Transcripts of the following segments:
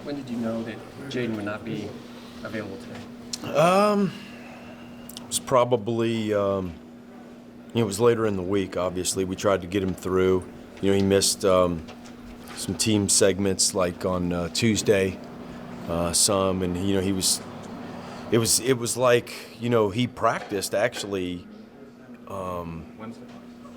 When did you know that Jayden would not be available today? It was probably, it was later in the week, obviously. We tried to get him through. He missed some team segments like on Tuesday, some, and, he was, it was like, he practiced actually, Wednesday?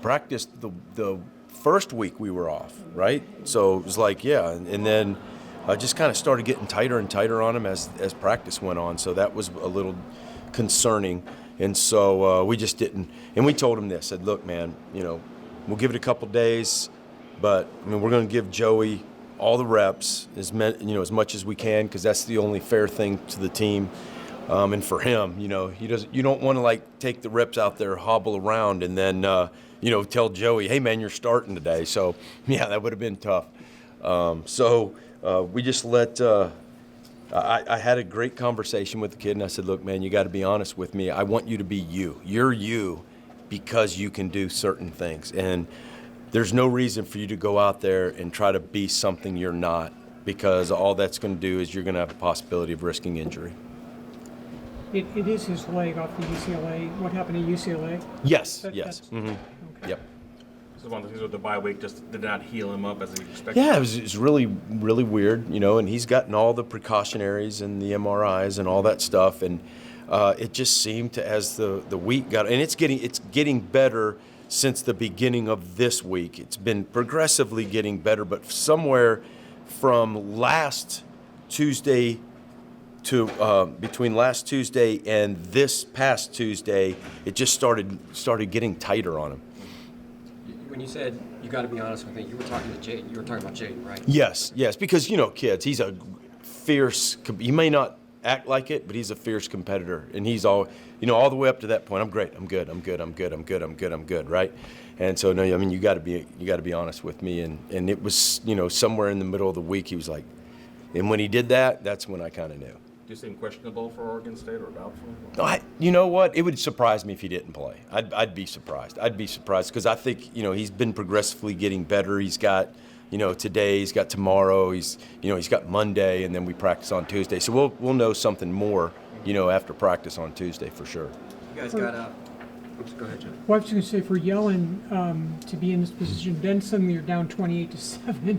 practiced the first week we were off, right? So it was like, yeah, and then I just kind of started getting tighter and tighter on him as practice went on. So that was a little concerning. And so we just didn't. And we told him this, said, look, man, we'll give it a couple days, but we're going to give Joey all the reps as much as we can, because that's the only fair thing to the team. And for him, you don't want to like take the reps out there, hobble around, and then tell Joey, hey man, you're starting today. So yeah, that would have been tough. We just let. I had a great conversation with the kid, and I said, look, man, you got to be honest with me. I want you to be you. You're you because you can do certain things. And there's no reason for you to go out there and try to be something you're not, because all that's going to do is you're going to have a possibility of risking injury. It is his leg off the UCLA. What happened to UCLA? Yes, yes. Mm-hmm. Okay. Yep. This is one of the things with the bye week, just did not heal him up as he expected. Yeah, it was really, really weird, and he's gotten all the precautionaries and the MRIs and all that stuff, and it just seemed to, as the week got, and it's getting better since the beginning of this week. It's been progressively getting better, but somewhere from last Tuesday to between last Tuesday and this past Tuesday, it just started getting tighter on him. When you said you got to be honest with me, you were talking to Jayden. You were talking about Jayden, right? Yes, because kids, he's a fierce. He may not act like it, but he's a fierce competitor, and he's all the way up to that point. I'm great. I'm good. I'm good. I'm good. I'm good. I'm good. I'm good. Right? And so no, you got to be honest with me, and it was somewhere in the middle of the week he was like, and when he did that, that's when I kind of knew. Do you seem questionable for Oregon State or doubtful? You know what? It would surprise me if he didn't play. I'd be surprised. I'd be surprised because I think he's been progressively getting better. He's got today. He's got tomorrow. He's got Monday, and then we practice on Tuesday. So we'll know something more after practice on Tuesday for sure. You guys got out. Oops, go ahead, John. Well, I was going to say, for Yellen to be in this position, then suddenly you're down 28-7.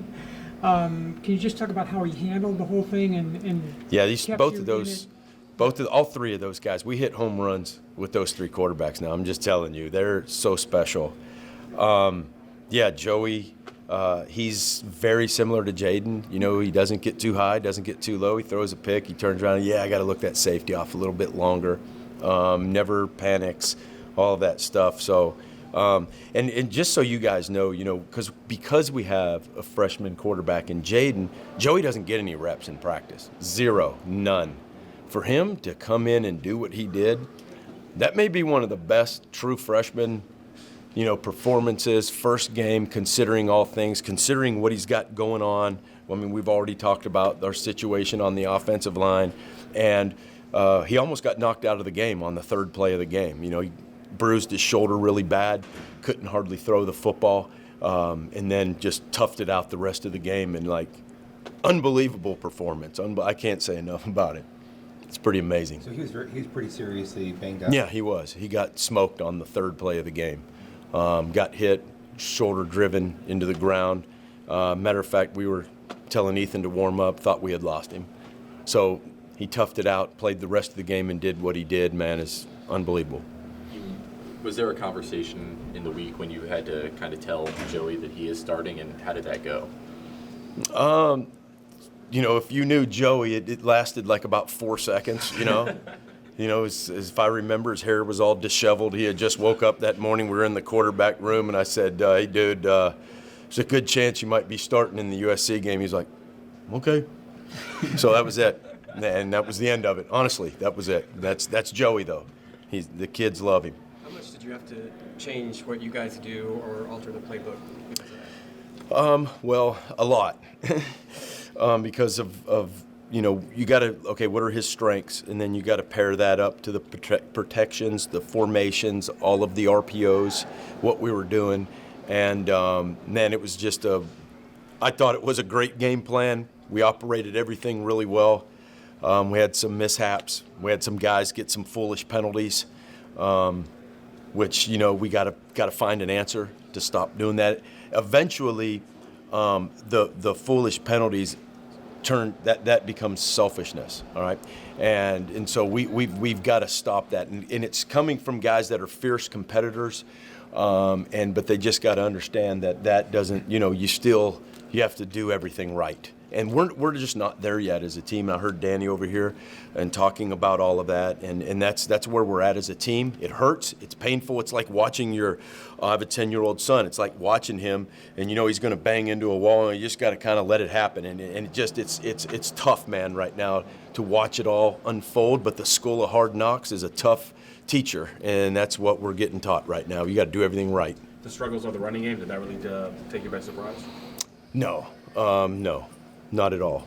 Can you just talk about how he handled the whole thing and yeah, all three of those guys, we hit home runs with those three quarterbacks now. I'm just telling you, they're so special. Joey, he's very similar to Jayden. He doesn't get too high, doesn't get too low. He throws a pick, he turns around, I got to look that safety off a little bit longer. Never panics, all of that stuff. So. And just so you guys know, because we have a freshman quarterback in Jayden, Joey doesn't get any reps in practice. Zero, none. For him to come in and do what he did, that may be one of the best true freshman, performances, first game, considering all things, considering what he's got going on. We've already talked about our situation on the offensive line, and he almost got knocked out of the game on the third play of the game. He bruised his shoulder really bad, couldn't hardly throw the football, and then just toughed it out the rest of the game, and unbelievable performance. I can't say enough about it. It's pretty amazing. So he was pretty seriously banged up. Yeah, he was. He got smoked on the third play of the game. Got hit, shoulder driven into the ground. Matter of fact, we were telling Ethan to warm up, thought we had lost him. So he toughed it out, played the rest of the game, and did what he did. Man, is unbelievable. Was there a conversation in the week when you had to kind of tell Joey that he is starting, and how did that go? If you knew Joey, it lasted like about 4 seconds, as if I remember, his hair was all disheveled. He had just woke up that morning. We were in the quarterback room, and I said, hey, dude, there's a good chance you might be starting in the USC game. He's like, okay. So that was it. And that was the end of it. Honestly, that was it. That's Joey, though. The kids love him. How much did you have to change what you guys do or alter the playbook? Well, a lot. Because of you got to, okay, what are his strengths? And then you got to pair that up to the protections, the formations, all of the RPOs, what we were doing. And man, it was just I thought it was a great game plan, We operated everything really well. We had some mishaps. We had some guys get some foolish penalties, which, we got to find an answer to stop doing that. Eventually, the foolish penalties that becomes selfishness, all right? And so we've got to stop that. And it's coming from guys that are fierce competitors, but they just got to understand that doesn't, you have to do everything right. And we're just not there yet as a team. And I heard Danny over here and talking about all of that, and that's where we're at as a team. It hurts. It's painful. It's like watching I have a 10-year-old son. It's like watching him, and he's going to bang into a wall, and you just got to kind of let it happen. And it's tough, man, right now to watch it all unfold. But the School of Hard Knocks is a tough teacher, and that's what we're getting taught right now. You got to do everything right. The struggles of the running game, did that really take you by surprise? No, not at all.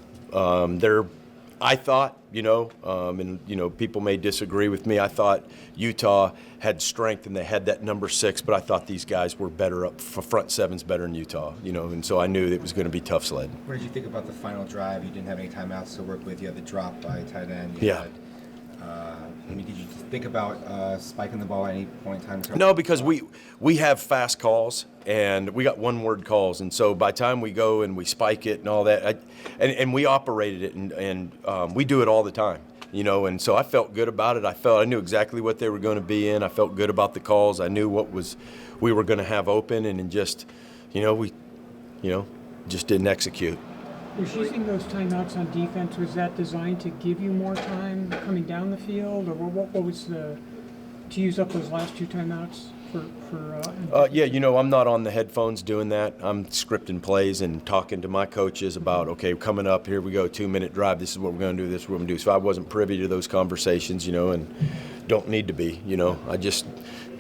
I thought, people may disagree with me. I thought Utah had strength and they had that number 6, but I thought these guys were better up for front sevens better than Utah, and so I knew it was going to be tough sled. What did you think about the final drive? You didn't have any timeouts to work with. You had the drop by tight end. Did you think about spiking the ball at any point in time? No, because we have fast calls and we got one-word calls, and so by the time we go and we spike it and all that, and we operated it, and we do it all the time, and so I felt good about it. I knew exactly what they were going to be in. I felt good about the calls. I knew we were going to have open, and just, we just didn't execute. Was using those timeouts on defense, was that designed to give you more time coming down the field, or what was to use up those last 2 timeouts for? Yeah, I'm not on the headphones doing that. I'm scripting plays and talking to my coaches about, okay, coming up, here we go, 2-minute drive, this is what we're going to do, this is what we're going to do. So I wasn't privy to those conversations, and don't need to be, I just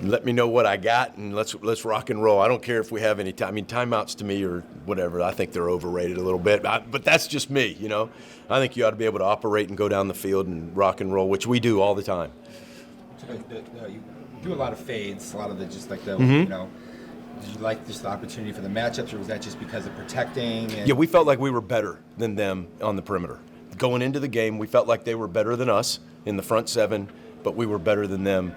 let me know what I got, and let's rock and roll. I don't care if we have any time. I mean, timeouts to me or whatever, I think they're overrated a little bit, but that's just me, I think you ought to be able to operate and go down the field and rock and roll, which we do all the time. You do a lot of fades, a lot of the just like the, Mm-hmm. Did you like just the opportunity for the matchups, or was that just because of protecting? Yeah, we felt like we were better than them on the perimeter. Going into the game, we felt like they were better than us in the front 7, but we were better than them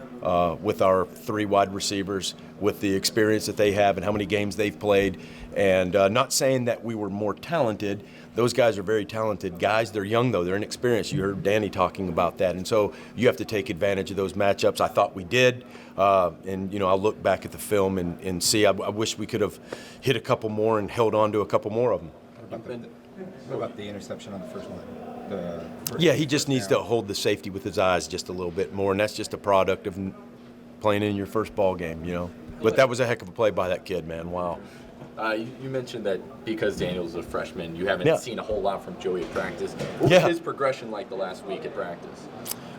with our 3 wide receivers, with the experience that they have and how many games they've played. And not saying that we were more talented. Those guys are very talented guys. They're young, though. They're inexperienced. You heard Danny talking about that. And so you have to take advantage of those matchups. I thought we did. And I'll look back at the film and see. I wish we could have hit a couple more and held on to a couple more of them. What about the interception on the first one? Yeah, he just needs to hold the safety with his eyes just a little bit more, and that's just a product of playing in your first ball game, But that was a heck of a play by that kid, man. Wow. You mentioned that because Daniels is a freshman, you haven't seen a whole lot from Joey at practice. What was his progression like the last week at practice?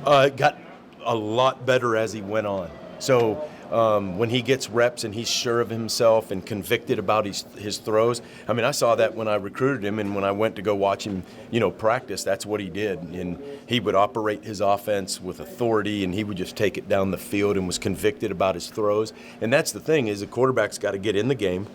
It got a lot better as he went on. So when he gets reps and he's sure of himself and convicted about his throws, I mean, I saw that when I recruited him, and when I went to go watch him, practice, that's what he did. And he would operate his offense with authority, and he would just take it down the field and was convicted about his throws. And that's the thing, is a quarterback's got to get in the game,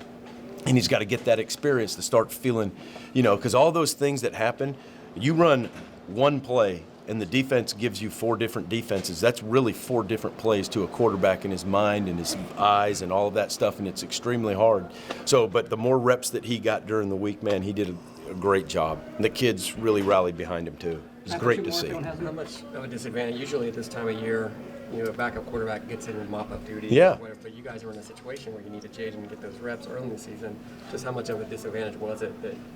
and he's got to get that experience to start feeling, because all those things that happen, you run one play, and the defense gives you 4 different defenses. That's really 4 different plays to a quarterback in his mind and his eyes and all of that stuff, and it's extremely hard. So, but the more reps that he got during the week, man, he did a great job. And the kids really rallied behind him, too. It was great to see. How much of a disadvantage? Usually at this time of year, a backup quarterback gets in mop-up duty. Yeah. But you guys were in a situation where you needed Jayden to get those reps early in the season. Just how much of a disadvantage was it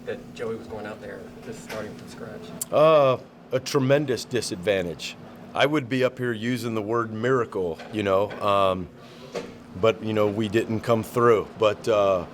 that Joey was going out there just starting from scratch? A tremendous disadvantage. I would be up here using the word miracle, but we didn't come through. But to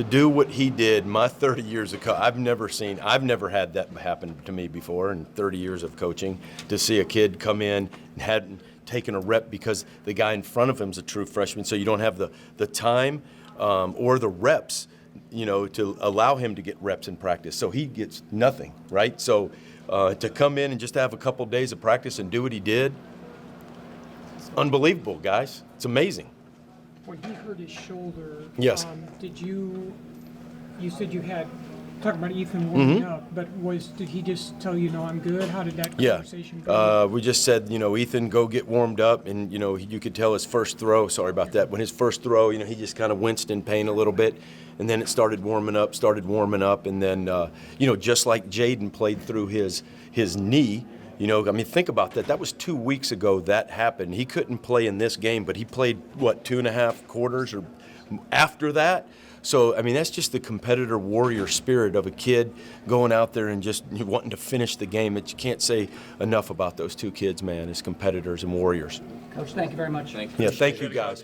do what he did, my 30 years of I've never had that happen to me before in 30 years of coaching. To see a kid come in and hadn't taken a rep because the guy in front of him's a true freshman, so you don't have the time or the reps, to allow him to get reps in practice. So he gets nothing, right? So. To come in and just have a couple days of practice and do what he did, it's unbelievable, guys. It's amazing. When he hurt his shoulder, Yes. did you said you had talk about Ethan warming Mm-hmm. up, but did he just tell you, no, I'm good? How did that Yeah. conversation go? We just said, Ethan, go get warmed up. And, you could tell his first throw, sorry about that, when his first throw, he just kind of winced in pain a little bit. And then it started warming up. And then, just like Jayden played through his knee, think about that. That was 2 weeks ago that happened. He couldn't play in this game, but he played, 2.5 quarters or after that? So, that's just the competitor warrior spirit of a kid going out there and just wanting to finish the game. You can't say enough about those two kids, man, as competitors and warriors. Coach, thank you very much. Thank you. Yeah, thank you, guys.